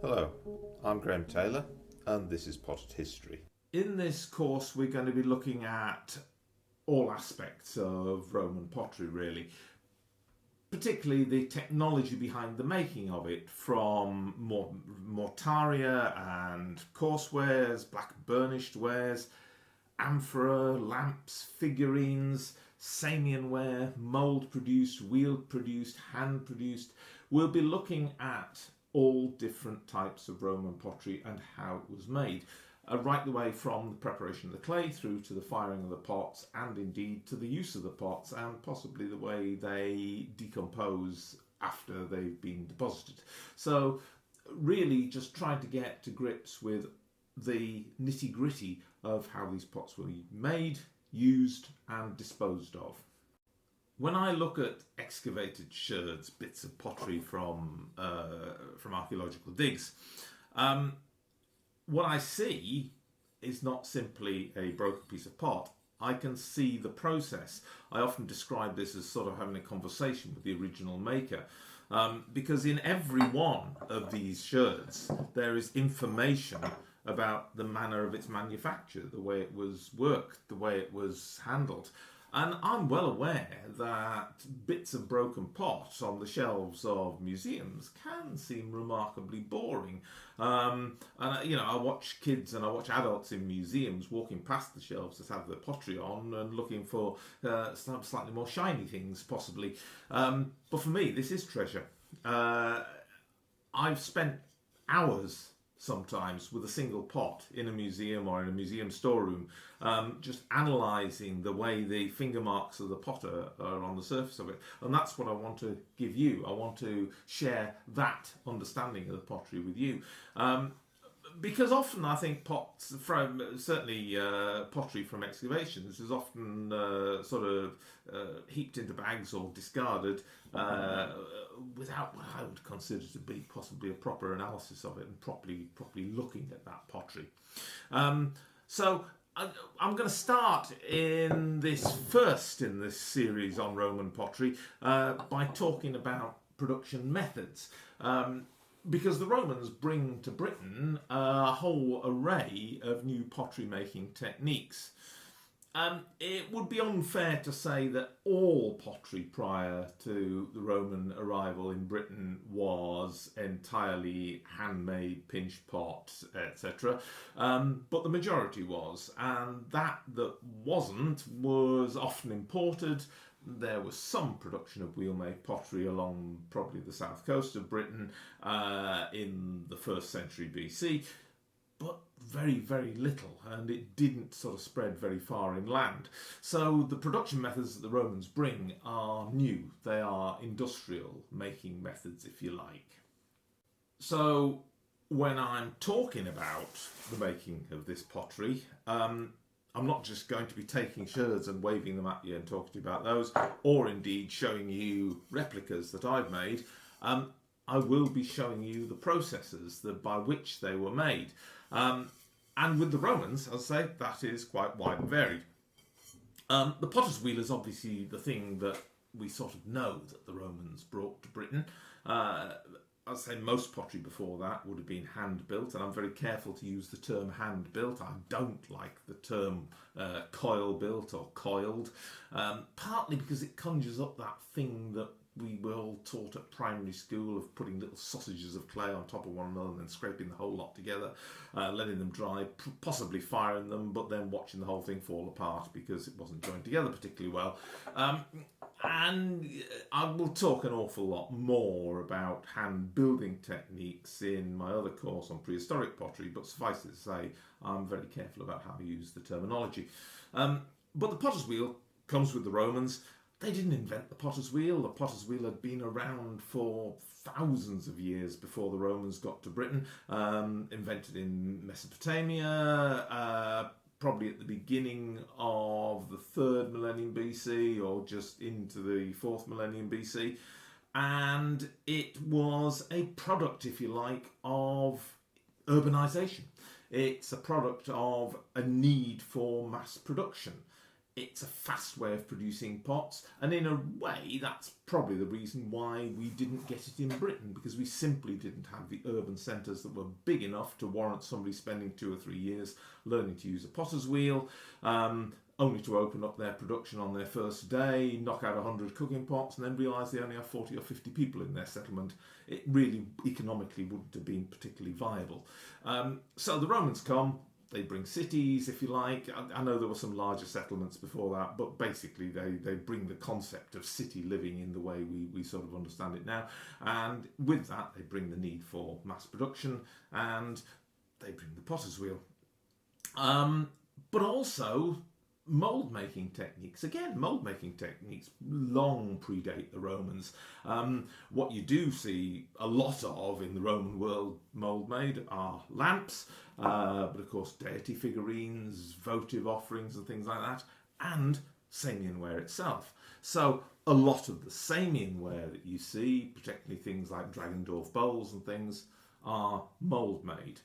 Hello, I'm Graham Taylor and this is Potted History. In this course we're going to be looking at all aspects of Roman pottery really, particularly the technology behind the making of it, from mortaria and coarse wares, black burnished wares, amphora, lamps, figurines, Samian ware, mould produced, wheel produced, hand produced. We'll be looking at all different types of Roman pottery and how it was made, right the way from the preparation of the clay through to the firing of the pots, and indeed to the use of the pots and possibly the way they decompose after they've been deposited. So really just trying to get to grips with the nitty-gritty of how these pots were made, used and disposed of. When I look at excavated sherds, bits of pottery from archaeological digs, what I see is not simply a broken piece of pot. I can see the process. I often describe this as sort of having a conversation with the original maker, because in every one of these sherds there is information about the manner of its manufacture, the way it was worked, the way it was handled. And I'm well aware that bits of broken pots on the shelves of museums can seem remarkably boring. And I watch kids and I watch adults in museums walking past the shelves that have the pottery on and looking for some slightly more shiny things, possibly. But for me, this is treasure. I've spent hours sometimes with a single pot in a museum or in a museum storeroom, just analysing the way the finger marks of the potter are on the surface of it. And that's what I want to give you. I want to share that understanding of the pottery with you. Because often I think pots, certainly pottery from excavations, is often heaped into bags or discarded without what I would consider to be possibly a proper analysis of it and properly looking at that pottery. So I'm going to start in this series on Roman pottery by talking about production methods. Because the Romans bring to Britain a whole array of new pottery making techniques. It would be unfair to say that all pottery prior to the Roman arrival in Britain was entirely handmade, pinch pots, etc. But the majority was, and that wasn't was often imported. There was some production of wheel-made pottery along probably the south coast of Britain in the 1st century BC, but very, very little, and it didn't sort of spread very far inland. So the production methods that the Romans bring are new. They are industrial making methods, if you like. So when I'm talking about the making of this pottery, I'm not just going to be taking sherds and waving them at you and talking to you about those, or indeed showing you replicas that I've made. I will be showing you the processes by which they were made. And with the Romans, as I say, that is quite wide and varied. The potter's wheel is obviously the thing that we sort of know that the Romans brought to Britain. I'd say most pottery before that would have been hand-built, and I'm very careful to use the term hand-built. I don't like the term coil-built or coiled, partly because it conjures up that thing that we were all taught at primary school of putting little sausages of clay on top of one another and then scraping the whole lot together, letting them dry, possibly firing them, but then watching the whole thing fall apart because it wasn't joined together particularly well. And I will talk an awful lot more about hand building techniques in my other course on prehistoric pottery, but suffice it to say, I'm very careful about how I use the terminology. But the potter's wheel comes with the Romans. They didn't invent the potter's wheel. The potter's wheel had been around for thousands of years before the Romans got to Britain. Invented in Mesopotamia, probably at the beginning of the 3rd millennium BC or just into the 4th millennium BC. And it was a product, if you like, of urbanization. It's a product of a need for mass production. It's a fast way of producing pots, and in a way that's probably the reason why we didn't get it in Britain, because we simply didn't have the urban centres that were big enough to warrant somebody spending 2 or 3 years learning to use a potter's wheel, only to open up their production on their first day, knock out 100 cooking pots, and then realise they only have 40 or 50 people in their settlement. It really economically wouldn't have been particularly viable. So the Romans come. They bring cities, if you like. I know there were some larger settlements before that, but basically they bring the concept of city living in the way we sort of understand it now. And with that, they bring the need for mass production, and they bring the potter's wheel. But also mould making techniques. Again, mould making techniques long predate the Romans. What you do see a lot of in the Roman world mould made are lamps, but of course deity figurines, votive offerings and things like that, and Samian ware itself. So a lot of the Samian ware that you see, particularly things like Dragendorf bowls and things, are mould made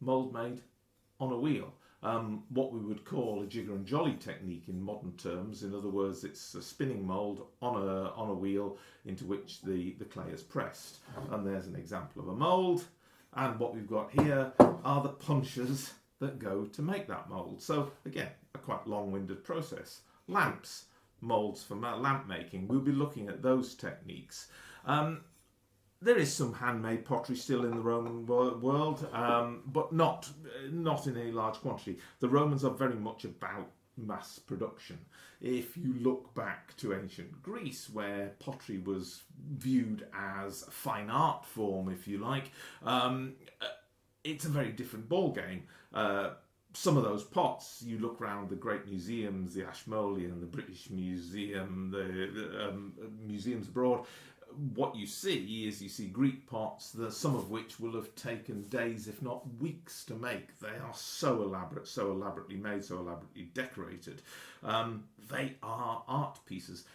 on a wheel. What we would call a jigger and jolly technique in modern terms. In other words, it's a spinning mould on a wheel into which the clay is pressed. And there's an example of a mould. And what we've got here are the punches that go to make that mould. So again, a quite long-winded process. Lamps, moulds for lamp making. We'll be looking at those techniques. There is some handmade pottery still in the Roman world, but not in any large quantity. The Romans are very much about mass production. If you look back to ancient Greece, where pottery was viewed as a fine art form, if you like, it's a very different ballgame. Some of those pots, you look around the great museums, the Ashmolean, the British Museum, the museums abroad, what you see Greek pots, some of which will have taken days, if not weeks, to make. They are so elaborate, so elaborately made, so elaborately decorated. They are art pieces.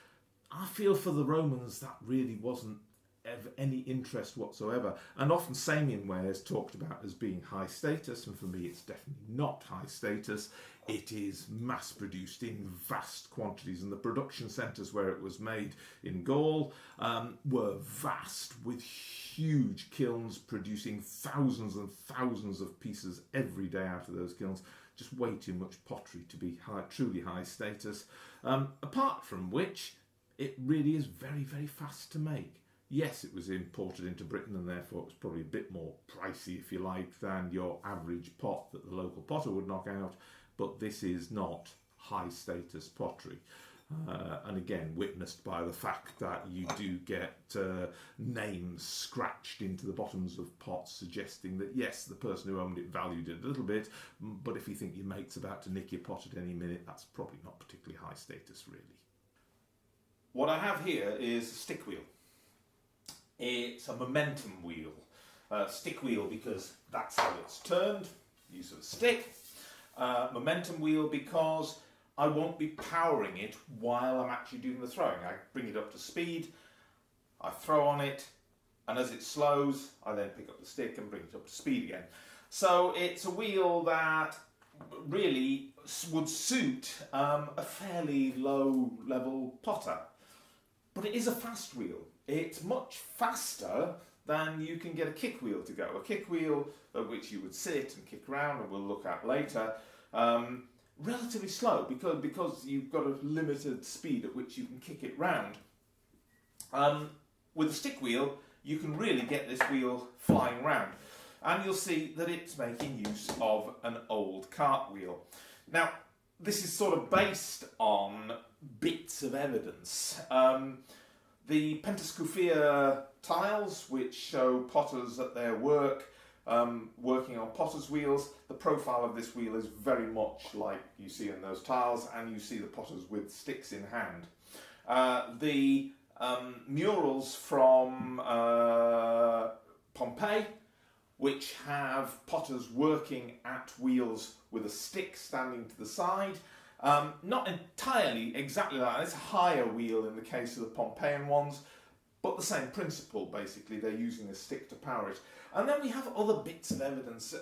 I feel for the Romans that really wasn't of any interest whatsoever. And often Samian ware is talked about as being high status, and for me it's definitely not high status. It is mass produced in vast quantities, and the production centres where it was made in Gaul were vast, with huge kilns producing thousands and thousands of pieces every day out of those kilns. Just way too much pottery to be truly high status. Apart from which, it really is very, very fast to make. Yes, it was imported into Britain, and therefore it was probably a bit more pricey, if you like, than your average pot that the local potter would knock out, but this is not high status pottery. And again, witnessed by the fact that you do get names scratched into the bottoms of pots, suggesting that yes, the person who owned it valued it a little bit, but if you think your mate's about to nick your pot at any minute, that's probably not particularly high status, really. What I have here is a stick wheel. It's a momentum wheel. Stick wheel because that's how it's turned, use of a stick. Momentum wheel because I won't be powering it while I'm actually doing the throwing. I bring it up to speed, I throw on it, and as it slows, I then pick up the stick and bring it up to speed again. So it's a wheel that really would suit a fairly low-level potter. But it is a fast wheel. It's much faster than you can get a kick wheel to go. A kick wheel at which you would sit and kick around, and we'll look at later, relatively slow because you've got a limited speed at which you can kick it round. with a stick wheel, you can really get this wheel flying round. And you'll see that it's making use of an old cartwheel. Now, this is sort of based on bits of evidence. The Pentascufia tiles, which show potters at their work, working on potter's wheels. The profile of this wheel is very much like you see in those tiles, and you see the potters with sticks in hand. The murals from Pompeii, which have potters working at wheels with a stick standing to the side. Not entirely exactly like that. It's a higher wheel in the case of the Pompeian ones, but the same principle basically. They're using a stick to power it. And then we have other bits of evidence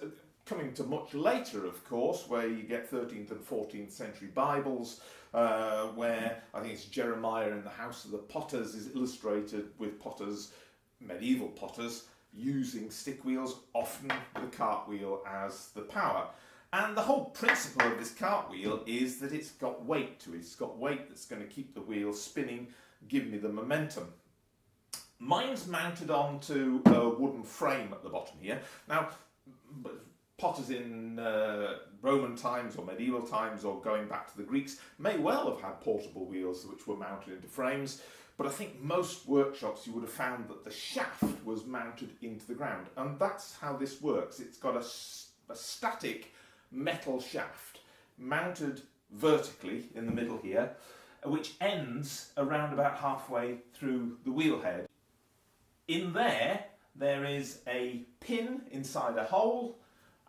coming to much later, of course, where you get 13th and 14th century Bibles, where I think it's Jeremiah in the House of the Potters is illustrated with potters, medieval potters, using stick wheels, often the cartwheel as the power. And the whole principle of this cartwheel is that it's got weight to it. It's got weight that's going to keep the wheel spinning, give me the momentum. Mine's mounted onto a wooden frame at the bottom here. Now, potters in Roman times or medieval times or going back to the Greeks may well have had portable wheels which were mounted into frames. But I think most workshops you would have found that the shaft was mounted into the ground. And that's how this works. It's got a static metal shaft mounted vertically in the middle here, which ends around about halfway through the wheel head. In there is a pin inside a hole,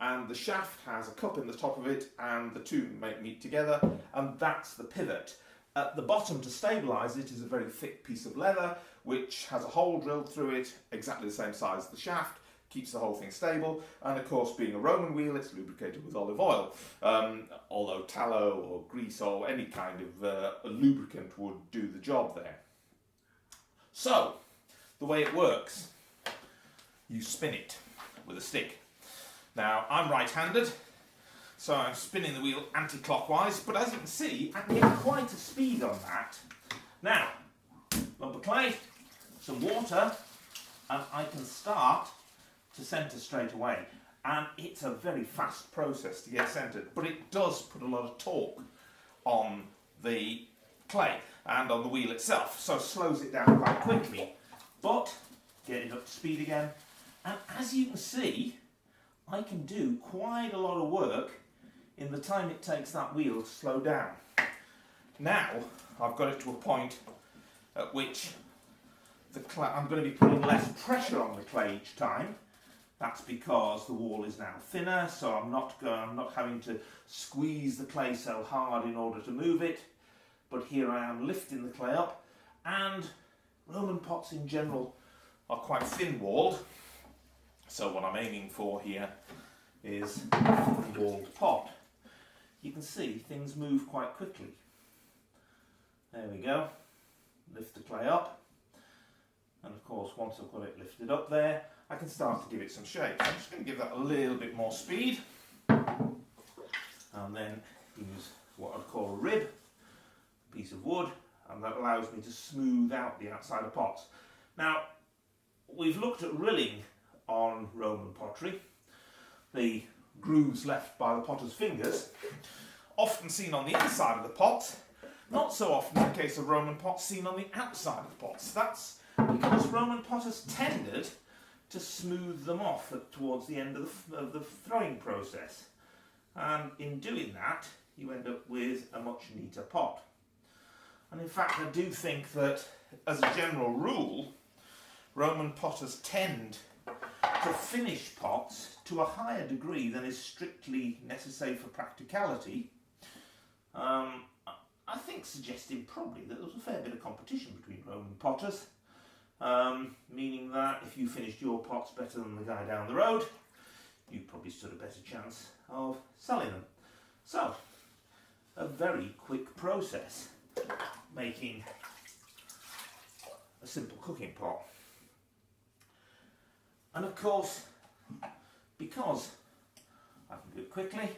and the shaft has a cup in the top of it, and the two meet together, and that's the pivot. At the bottom, to stabilise it, is a very thick piece of leather which has a hole drilled through it, exactly the same size as the shaft, keeps the whole thing stable. And of course, being a Roman wheel, it's lubricated with olive oil, although tallow or grease or any kind of lubricant would do the job there. So, the way it works, you spin it with a stick. Now, I'm right-handed, so I'm spinning the wheel anti-clockwise, but as you can see, I can get quite a speed on that. Now, lump of clay, some water, and I can start to centre straight away. And it's a very fast process to get centred, but it does put a lot of torque on the clay and on the wheel itself, so slows it down quite quickly. But, get it up to speed again, and as you can see, I can do quite a lot of work in the time it takes that wheel to slow down. Now, I've got it to a point at which I'm going to be putting less pressure on the clay each time. That's because the wall is now thinner, so I'm not having to squeeze the clay so hard in order to move it. But here I am lifting the clay up, and Roman pots in general are quite thin-walled. So what I'm aiming for here is a thin-walled pot. You can see things move quite quickly. There we go. Lift the clay up. And of course, once I've got it lifted up there, I can start to give it some shape. So I'm just going to give that a little bit more speed. And then use what I'd call a rib, a piece of wood, and that allows me to smooth out the outside of pots. Now, we've looked at rilling on Roman pottery. The grooves left by the potter's fingers, often seen on the inside of the pots, not so often in the case of Roman pots seen on the outside of the pots. That's because Roman potters tended to smooth them off towards the end of the throwing process. And in doing that, you end up with a much neater pot. And in fact, I do think that, as a general rule, Roman potters tend to finish pots to a higher degree than is strictly necessary for practicality. I think suggesting probably that there was a fair bit of competition between Roman potters, meaning that if you finished your pots better than the guy down the road, you probably stood a better chance of selling them. So, a very quick process, making a simple cooking pot. And of course, because I can do it quickly,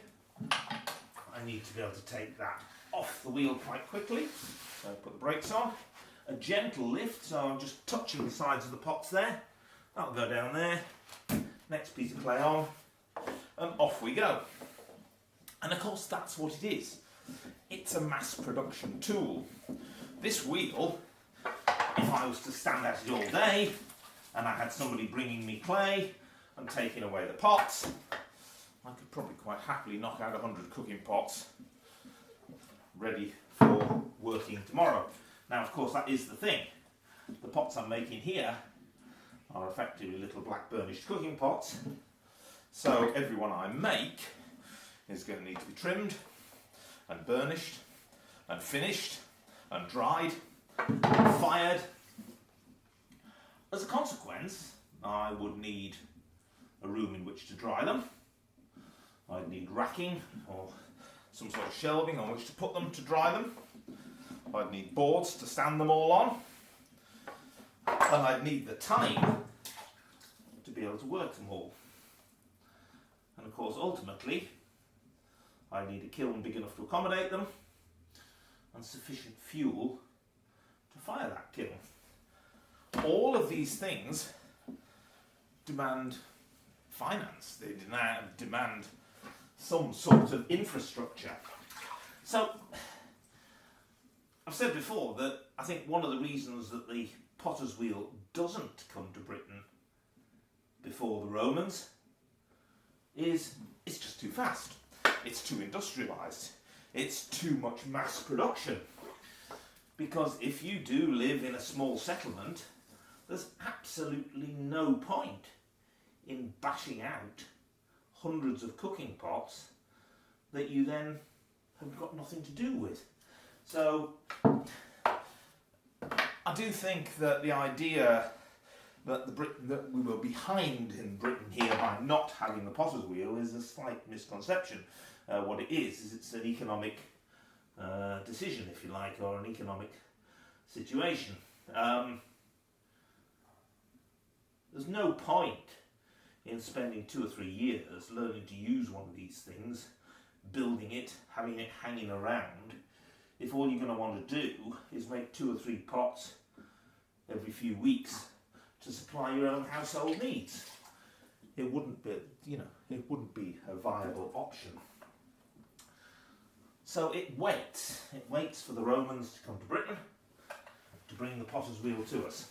I need to be able to take that off the wheel quite quickly. So I put the brakes on, a gentle lift, so I'm just touching the sides of the pots there. That'll go down there. Next piece of clay on, and off we go. And of course that's what it is. It's a mass production tool. This wheel, if I was to stand at it all day and I had somebody bringing me clay and taking away the pots, I could probably quite happily knock out 100 cooking pots ready for working tomorrow. Now of course that is the thing. The pots I'm making here are effectively little black burnished cooking pots, so every one I make is going to need to be trimmed and burnished and finished and dried and fired. As a consequence, I would need a room in which to dry them. I'd need racking or some sort of shelving on which to put them to dry them. I'd need boards to stand them all on. And I'd need the time to be able to work them all. And of course, ultimately, I need a kiln big enough to accommodate them and sufficient fuel to fire that kiln. All of these things demand finance. They demand some sort of infrastructure. So, I've said before that I think one of the reasons that the potter's wheel doesn't come to Britain before the Romans is it's just too fast. It's too industrialised. It's too much mass production. Because if you do live in a small settlement, there's absolutely no point in bashing out hundreds of cooking pots that you then have got nothing to do with. So I do think that the idea that we were behind in Britain here by not having the potter's wheel is a slight misconception. What it is it's an economic decision, if you like, or an economic situation. There's no point in spending 2 or 3 years learning to use one of these things, building it, having it hanging around, if all you're going to want to do is make 2 or 3 pots every few weeks to supply your own household needs. It wouldn't be, it wouldn't be a viable option. So it waits for the Romans to come to Britain to bring the potter's wheel to us.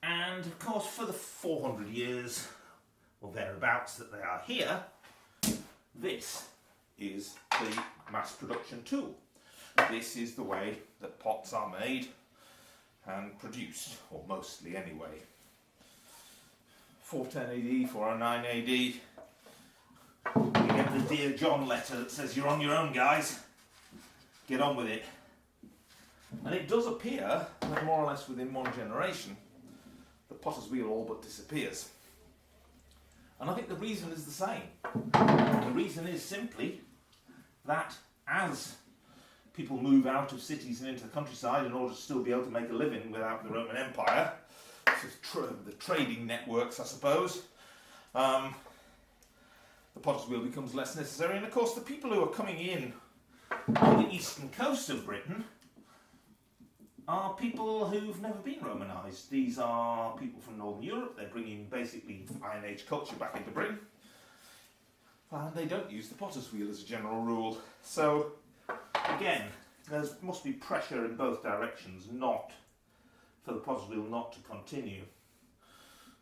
And of course, for the 400 years or thereabouts that they are here, this is the mass production tool. This is the way that pots are made and produced, or mostly anyway. 410 AD, 409 AD, you get the Dear John letter that says you're on your own, guys, get on with it. And it does appear that more or less within one generation the potter's wheel all but disappears. And I think the reason is the same. The reason is simply that as people move out of cities and into the countryside in order to still be able to make a living without the Roman Empire, the trading networks, I suppose, the potter's wheel becomes less necessary. And of course the people who are coming in on the eastern coast of Britain are people who've never been Romanised. These are people from Northern Europe. They're bringing basically Iron Age culture back into Britain. And they don't use the potter's wheel as a general rule. So, again, there must be pressure in both directions for the potter's wheel not to continue.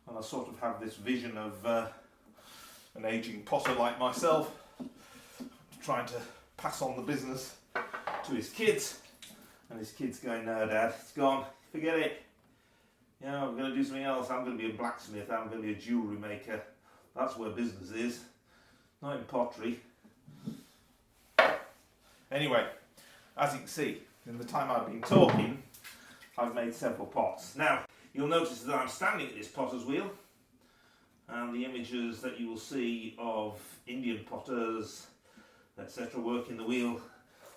And I sort of have this vision of an ageing potter like myself trying to pass on the business to his kids. And his kid's going, no, Dad, it's gone. Forget it. I'm going to do something else. I'm going to be a blacksmith. I'm going to be a jewellery maker. That's where business is. Not in pottery. Anyway, as you can see, in the time I've been talking, I've made several pots. Now, you'll notice that I'm standing at this potter's wheel. And the images that you will see of Indian potters, etc., working the wheel,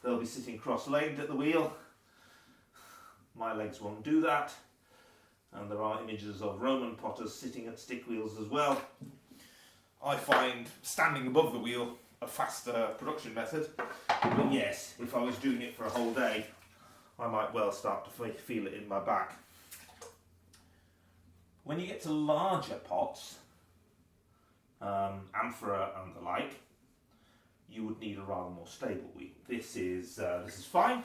they'll be sitting cross-legged at the wheel. My legs won't do that, and there are images of Roman potters sitting at stick wheels as well. I find standing above the wheel a faster production method, but yes, if I was doing it for a whole day, I might well start to feel it in my back. When you get to larger pots, amphora and the like, you would need a rather more stable wheel. This is fine,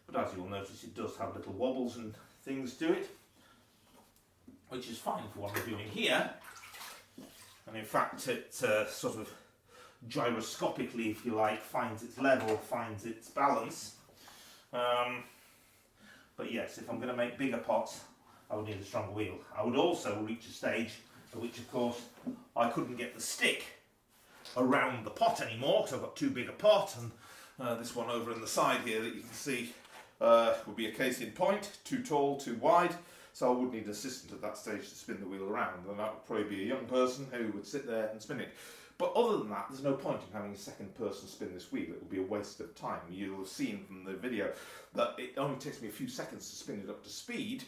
but as you'll notice, it does have little wobbles and things to it, which is fine for what I'm doing here. And in fact, it sort of gyroscopically, if you like, finds its level, finds its balance. But yes, if I'm going to make bigger pots, I would need a stronger wheel. I would also reach a stage at which, of course, I couldn't get the stick around the pot anymore, because I've got too big a pot, and this one over on the side here that you can see would be a case in point, too tall, too wide, so I would need an assistant at that stage to spin the wheel around, and that would probably be a young person who would sit there and spin it. But other than that, there's no point in having a second person spin this wheel. It would be a waste of time. You'll have seen from the video that it only takes me a few seconds to spin it up to speed,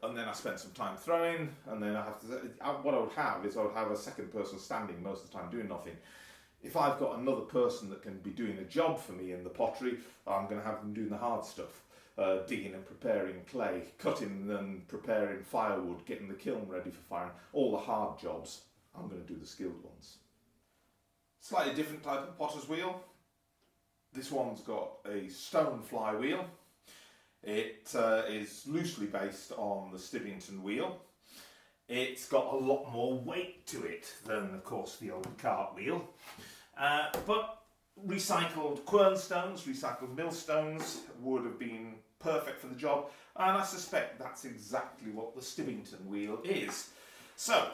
and then I spend some time throwing, and then I have to. What I would have is I would have a second person standing most of the time doing nothing. If I've got another person that can be doing a job for me in the pottery, I'm going to have them doing the hard stuff. Digging and preparing clay, cutting and preparing firewood, getting the kiln ready for firing, all the hard jobs. I'm going to do the skilled ones. Slightly different type of potter's wheel. This one's got a stone flywheel. It is loosely based on the Stibington wheel. It's got a lot more weight to it than, of course, the old cart wheel. But recycled quernstones, recycled millstones would have been perfect for the job, and I suspect that's exactly what the Stibington wheel is. So,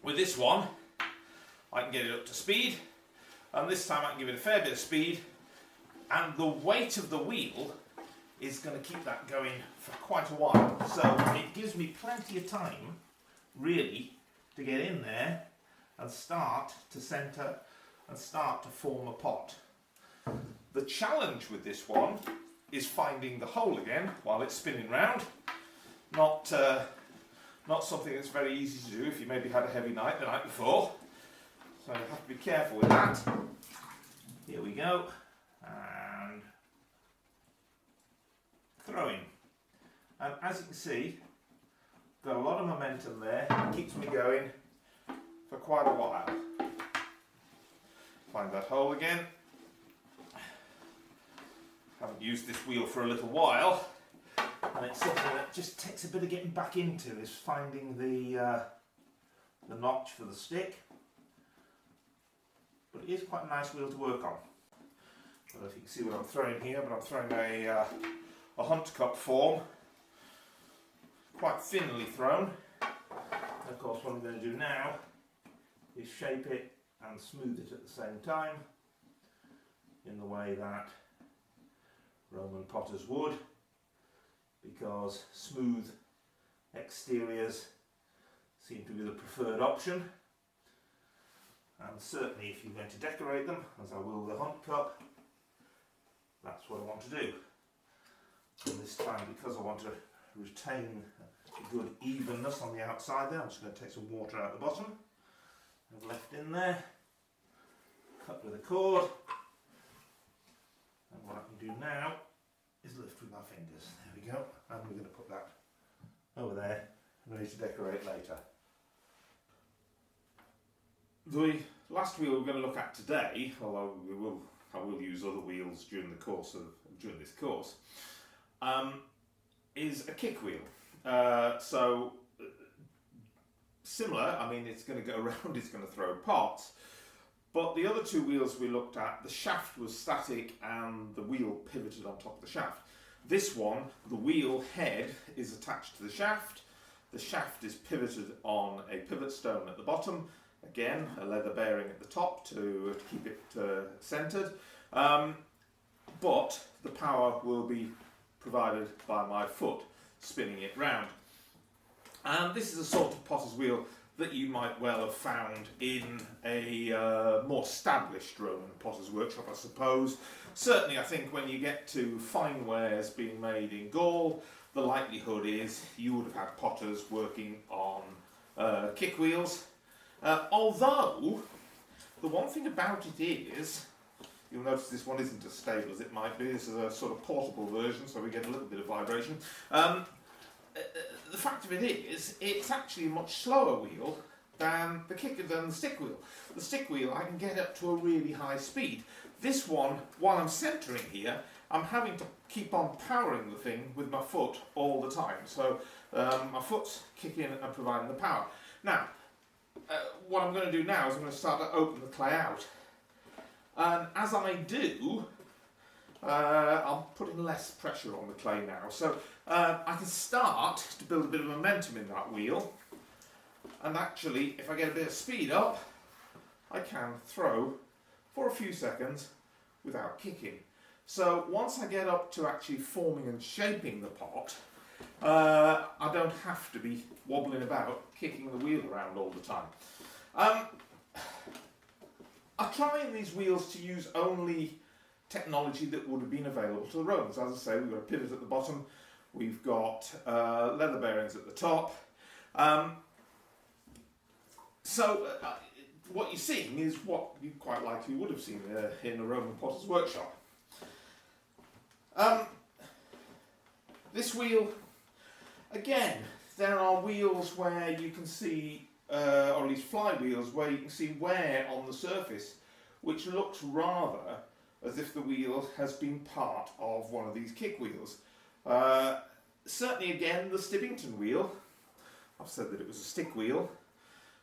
with this one, I can get it up to speed, and this time I can give it a fair bit of speed, and the weight of the wheel is going to keep that going for quite a while. So it gives me plenty of time, really, to get in there and start to centre and start to form a pot. The challenge with this one is finding the hole again while it's spinning round. Not something that's very easy to do if you maybe had a heavy night the night before. So you have to be careful with that. Here we go. And throwing. And as you can see, got a lot of momentum there. It keeps me going for quite a while. Find that hole again. Haven't used this wheel for a little while, and it's something that just takes a bit of getting back into, is finding the notch for the stick. But it is quite a nice wheel to work on. I don't know if you can see what I'm throwing here, but I'm throwing a hunt cup form, quite thinly thrown. And of course, what I'm going to do now is shape it and smooth it at the same time, in the way that Roman potters would, because smooth exteriors seem to be the preferred option. And certainly if you're going to decorate them, as I will the hunt cup, that's what I want to do. And this time, because I want to retain a good evenness on the outside there, I'm just going to take some water out the bottom. I've left in there, cut with a cord, and what I can do now is lift with my fingers. There we go, and we're going to put that over there, ready to decorate later. The last wheel we're going to look at today, although I will use other wheels during this course, is a kick wheel. So similar, I mean, it's going to go around, it's going to throw pots, but the other two wheels we looked at, the shaft was static and the wheel pivoted on top of the shaft. This one, the wheel head is attached to the shaft is pivoted on a pivot stone at the bottom, again a leather bearing at the top to keep it centred, but the power will be provided by my foot spinning it round. And this is a sort of potter's wheel that you might well have found in a more established Roman potter's workshop, I suppose. Certainly I think when you get to fine wares being made in Gaul, the likelihood is you would have had potters working on kick wheels. Although, the one thing about it is You'll notice this one isn't as stable as it might be. This is a sort of portable version, so we get a little bit of vibration. The fact of it is, it's actually a much slower wheel than the stick wheel. The stick wheel, I can get up to a really high speed. This one, while I'm centering here, I'm having to keep on powering the thing with my foot all the time. So my foot's kicking and providing the power. Now, what I'm going to do now is I'm going to start to open the clay out. And as I do, I'm putting less pressure on the clay now. So I can start to build a bit of momentum in that wheel. And actually, if I get a bit of speed up, I can throw for a few seconds without kicking. So once I get up to actually forming and shaping the pot, I don't have to be wobbling about, kicking the wheel around all the time. I try in these wheels to use only technology that would have been available to the Romans. As I say, we've got a pivot at the bottom, we've got leather bearings at the top. What you're seeing is what you quite likely would have seen in a Roman potter's workshop. This wheel, again, there are wheels where you can see, or at least flywheels, where you can see wear on the surface, which looks rather as if the wheel has been part of one of these kick wheels. Certainly, again, the Stibbington wheel, I've said that it was a stick wheel.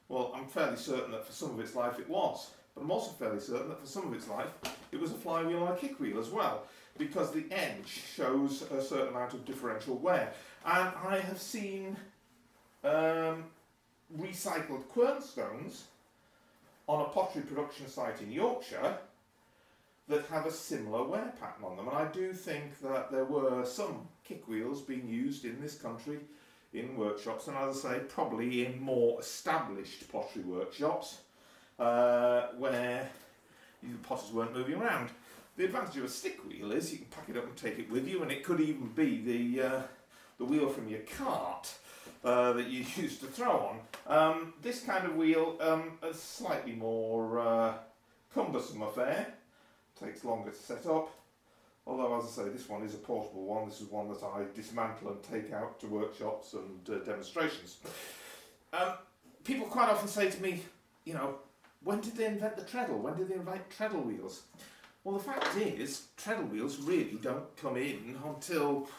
Well, I'm fairly certain that for some of its life it was, but I'm also fairly certain that for some of its life it was a flywheel and a kick wheel as well, because the edge shows a certain amount of differential wear. And I have seen recycled quernstones on a pottery production site in Yorkshire that have a similar wear pattern on them. And I do think that there were some kick wheels being used in this country in workshops, and as I say, probably in more established pottery workshops where the potters weren't moving around. The advantage of a stick wheel is you can pack it up and take it with you, and it could even be the wheel from your cart that you used to throw on. This kind of wheel is a slightly more cumbersome affair, takes longer to set up. Although, as I say, this one is a portable one. This is one that I dismantle and take out to workshops and demonstrations. People quite often say to me, you know, when did they invent the treadle? When did they invent treadle wheels? Well, the fact is, treadle wheels really don't come in until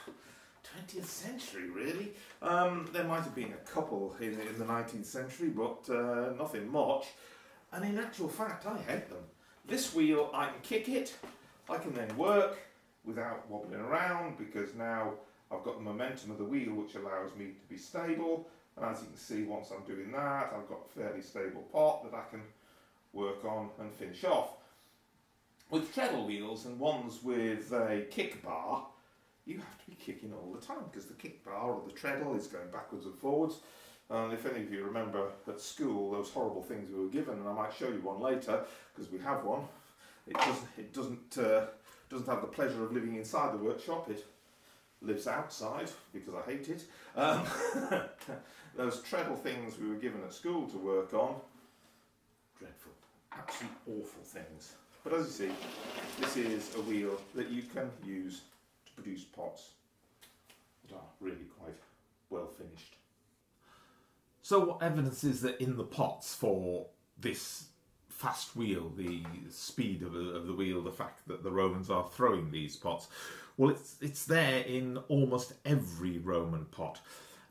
20th century, really. There might have been a couple in the 19th century, but nothing much. And in actual fact, I hate them. This wheel, I can kick it, I can then work without wobbling around, because now I've got the momentum of the wheel, which allows me to be stable. And as you can see, once I'm doing that, I've got a fairly stable pot that I can work on and finish off. With treadle wheels and ones with a kick bar, you have to be kicking all the time, because the kick bar or the treadle is going backwards and forwards. And if any of you remember at school those horrible things we were given, and I might show you one later because we have one, it doesn't have the pleasure of living inside the workshop. It lives outside because I hate it. Those treadle things we were given at school to work on, dreadful, absolutely awful things. But as you see, this is a wheel that you can use to produce pots that are really quite well finished. So what evidence is there in the pots for this fast wheel, the speed of the wheel, the fact that the Romans are throwing these pots? Well, it's there in almost every Roman pot.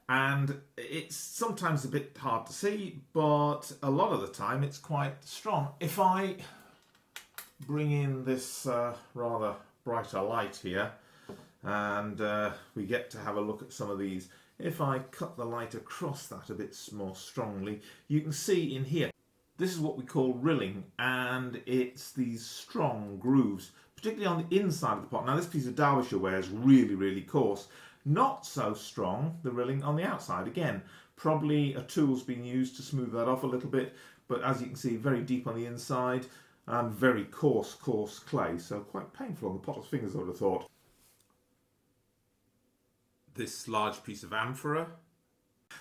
And it's sometimes a bit hard to see, but a lot of the time it's quite strong. If I bring in this rather brighter light here, and we get to have a look at some of these. If I cut the light across that a bit more strongly, you can see in here, this is what we call rilling, and it's these strong grooves, particularly on the inside of the pot. Now this piece of Derbyshire ware is really, really coarse. Not so strong, the rilling on the outside. Again, probably a tool's been used to smooth that off a little bit, but as you can see, very deep on the inside and very coarse clay, so quite painful on the potter's fingers, I would have thought. This large piece of amphora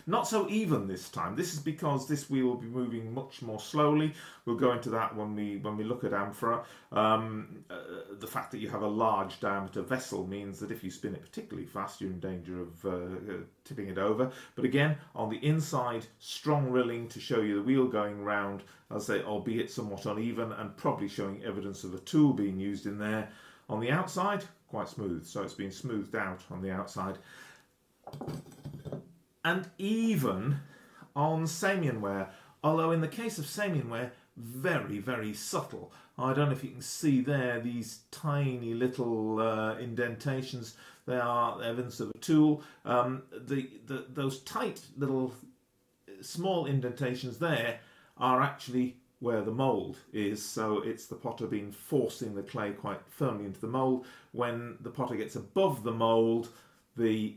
Not so even this time. This is because this wheel will be moving much more slowly. We'll go into that when we look at amphora. The fact that you have a large diameter vessel means that if you spin it particularly fast, you're in danger of tipping it over. But again, on the inside, strong rilling to show you the wheel going round, as they, albeit somewhat uneven, and probably showing evidence of a tool being used in there. On the outside, quite smooth, so it's been smoothed out on the outside. And even on Samian ware, although in the case of Samian ware, very, very subtle. I don't know if you can see there these tiny little indentations. They are evidence of a tool. Those tight little small indentations there are actually where the mould is, so it's the potter being forcing the clay quite firmly into the mould. When the potter gets above the mould, the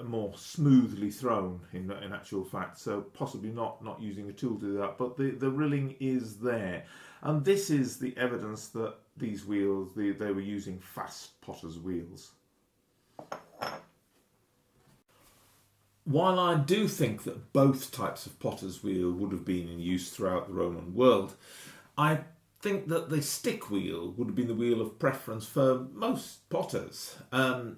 more smoothly thrown in actual fact, so possibly not using a tool to do that, but the rilling is there, and this is the evidence that these wheels, they were using fast potter's wheels. While I do think that both types of potter's wheel would have been in use throughout the Roman world, I think that the stick wheel would have been the wheel of preference for most potters.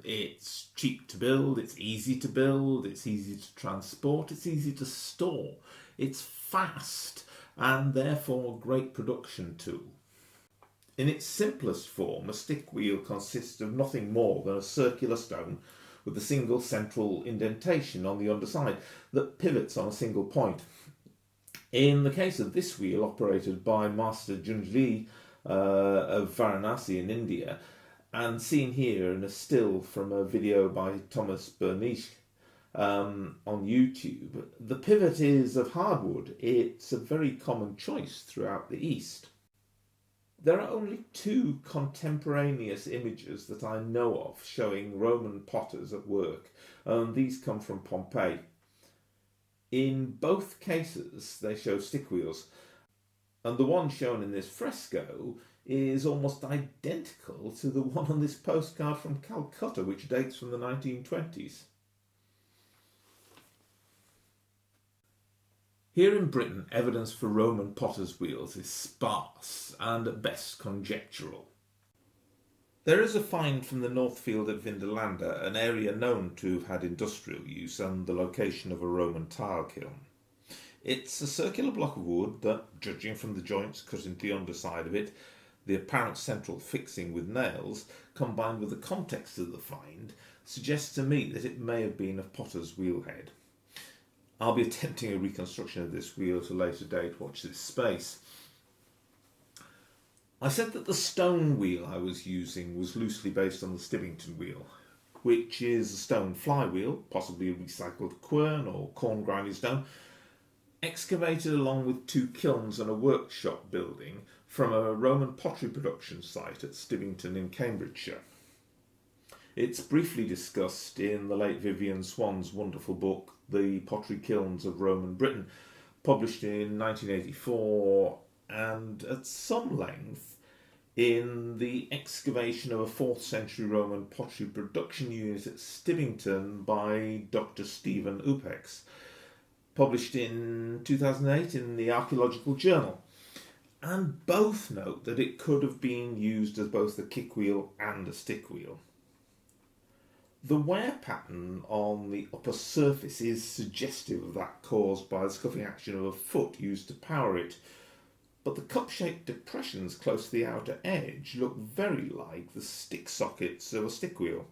It's cheap to build, it's easy to build, it's easy to transport, it's easy to store, it's fast, and therefore a great production tool. In its simplest form, a stick wheel consists of nothing more than a circular stone with a single central indentation on the underside that pivots on a single point. In the case of this wheel, operated by Master Junjli of Varanasi in India, and seen here in a still from a video by Thomas Bernish on YouTube, the pivot is of hardwood. It's a very common choice throughout the East. There are only two contemporaneous images that I know of showing Roman potters at work, and these come from Pompeii. In both cases, they show stick wheels, and the one shown in this fresco is almost identical to the one on this postcard from Calcutta, which dates from the 1920s. Here in Britain, evidence for Roman potters' wheels is sparse and at best conjectural. There is a find from the North Field at Vindolanda, an area known to have had industrial use and the location of a Roman tile kiln. It's a circular block of wood that, judging from the joints cut into the underside of it, the apparent central fixing with nails, combined with the context of the find, suggests to me that it may have been a potter's wheel head. I'll be attempting a reconstruction of this wheel at a later date, watch this space. I said that the stone wheel I was using was loosely based on the Stibbington wheel, which is a stone flywheel, possibly a recycled quern or corn grinding stone, excavated along with two kilns and a workshop building from a Roman pottery production site at Stibbington in Cambridgeshire. It's briefly discussed in the late Vivian Swan's wonderful book, The Pottery Kilns of Roman Britain, published in 1984, and at some length in the excavation of a 4th century Roman pottery production unit at Stibbington by Dr. Stephen Upex, published in 2008 in the Archaeological Journal. And both note that it could have been used as both a kick wheel and a stick wheel. The wear pattern on the upper surface is suggestive of that caused by the scuffing action of a foot used to power it, but the cup-shaped depressions close to the outer edge look very like the stick sockets of a stick wheel.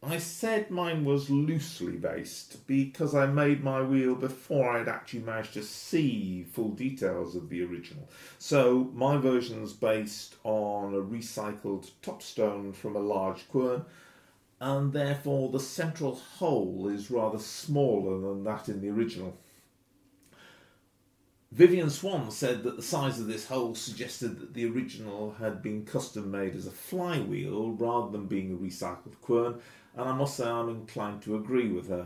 I said mine was loosely based because I made my wheel before I'd actually managed to see full details of the original. So my version's based on a recycled topstone from a large quern, and therefore the central hole is rather smaller than that in the original. Vivian Swan said that the size of this hole suggested that the original had been custom made as a flywheel rather than being a recycled quern, and I must say I'm inclined to agree with her.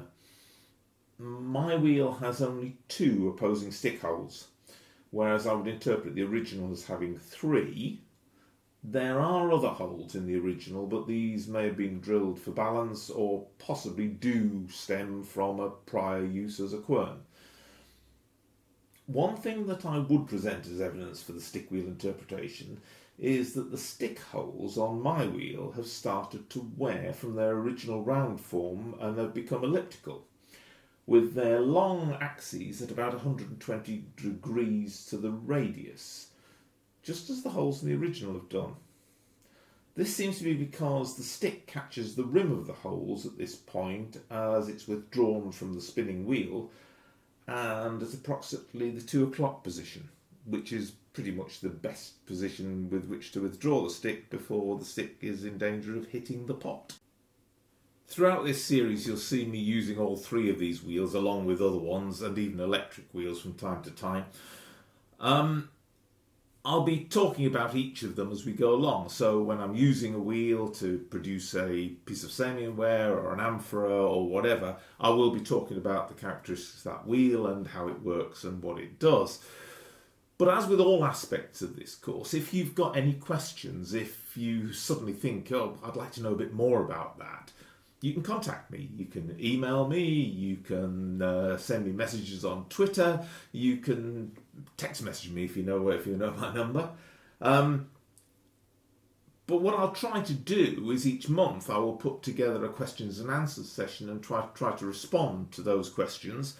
My wheel has only 2 opposing stick holes, whereas I would interpret the original as having 3, There are other holes in the original, but these may have been drilled for balance or possibly do stem from a prior use as a quern. One thing that I would present as evidence for the stick wheel interpretation is that the stick holes on my wheel have started to wear from their original round form and have become elliptical, with their long axes at about 120 degrees to the radius, just as the holes in the original have done. This seems to be because the stick catches the rim of the holes at this point as it's withdrawn from the spinning wheel and at approximately the 2 o'clock position, which is pretty much the best position with which to withdraw the stick before the stick is in danger of hitting the pot. Throughout this series you'll see me using all 3 of these wheels along with other ones and even electric wheels from time to time. I'll be talking about each of them as we go along, so when I'm using a wheel to produce a piece of Samian ware or an amphora or whatever, I will be talking about the characteristics of that wheel and how it works and what it does. But as with all aspects of this course, if you've got any questions, if you suddenly think, oh, I'd like to know a bit more about that, you can contact me. You can email me, you can send me messages on Twitter, you can text message me if you know my number. But what I'll try to do is each month I will put together a questions and answers session and try to respond to those questions.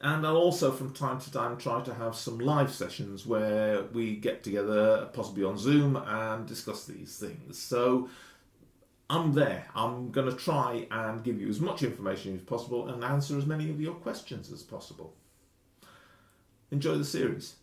And I'll also from time to time try to have some live sessions where we get together, possibly on Zoom, and discuss these things. So I'm there. I'm going to try and give you as much information as possible and answer as many of your questions as possible. Enjoy the series.